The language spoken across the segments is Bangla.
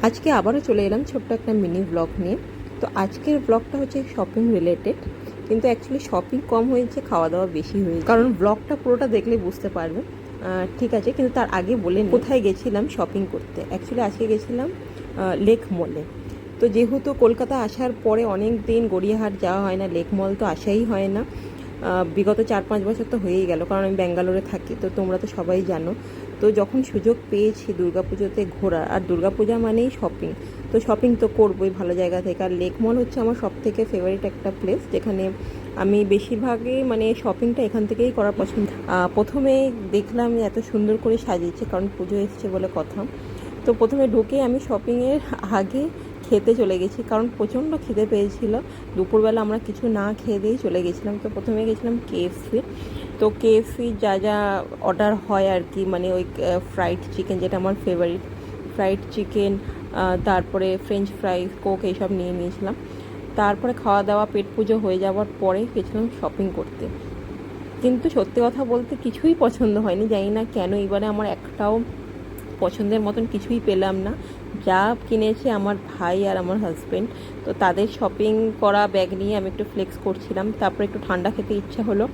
আজকে আবারও চলে এলাম ছোট্ট একটা মিনি ব্লগ নিয়ে। তো আজকের ব্লগটা হচ্ছে শপিং রিলেটেড, কিন্তু অ্যাকচুয়ালি শপিং কম হয়েছে, খাওয়া দাওয়া বেশি হয়েছে, কারণ ব্লগটা পুরোটা দেখলে বুঝতে পারবে। ঠিক আছে, কিন্তু তার আগে বলে নিই কোথায় গেছিলাম শপিং করতে। অ্যাকচুয়ালি আজকে গেছিলাম লেক মলে। তো যেহেতু কলকাতা আসার পরে অনেক দিন গড়িয়াহাট যাওয়া হয় না, লেক মল তো আসাই হয় না। বিগত 4-5 বছর তো হয়েই গেল, কারণ আমি ব্যাঙ্গালোরে থাকি, তো তোমরা তো সবাই জানো। তো যখন সুযোগ পেয়েছি দুর্গাপুজোতে ঘোরার, আর দুর্গাপূজা মানেই শপিং, তো শপিং তো করবোই ভালো জায়গা থেকে। আর লেক মল হচ্ছে আমার সব থেকে ফেভারিট একটা প্লেস, যেখানে আমি বেশিরভাগই মানে শপিংটা এখান থেকেই করা পছন্দ। প্রথমে দেখলাম এত সুন্দর করে সাজিয়েছে, কারণ পুজো এসছে বলে কথা। তো প্রথমে ঢুকে আমি শপিংয়ের আগে খেতে চলে গেছি, কারণ প্রচণ্ড খিদে পেয়েছিল। দুপুরবেলা আমরা কিছু না খেয়ে দিয়েই চলে গেছিলাম। তো প্রথমে গেছিলাম কেএফসি। তো কেএফসি যা যা অর্ডার হয় আর কি, মানে ওই ফ্রাইড চিকেন, যেটা আমার ফেভারিট, ফ্রাইড চিকেন, তারপরে ফ্রেঞ্চ ফ্রাই, কোক, এইসব নিয়ে নিয়েছিলাম। তারপরে খাওয়া দাওয়া পেট পুজো হয়ে যাওয়ার পরে গেছিলাম শপিং করতে। কিন্তু সত্যি কথা বলতে কিছুই পছন্দ হয়নি, জানি না কেন। এবারে আমার একটাও পছন্দের মতন কিছুই পেলাম না। যা কিনেছে আমার ভাই আর আমার হাজব্যান্ড। তো তাদের শপিং করা ব্যাগ নিয়ে আমি একটু ফ্লেক্স করছিলাম। তারপরে একটু ঠান্ডা খেতে ইচ্ছা হলো,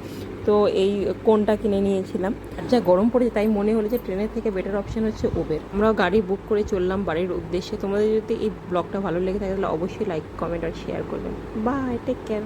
তো এই কোনটা কিনে নিয়েছিলাম। যা গরম পড়েছে, তাই মনে হলো যে ট্রেনের থেকে বেটার অপশন হচ্ছে উবের। আমরাও গাড়ি বুক করে চললাম বাড়ির উদ্দেশ্যে। তোমাদের যদি এই ব্লগটা ভালো লেগে থাকে তাহলে অবশ্যই লাইক, কমেন্ট আর শেয়ার করবেন। Bye, take care.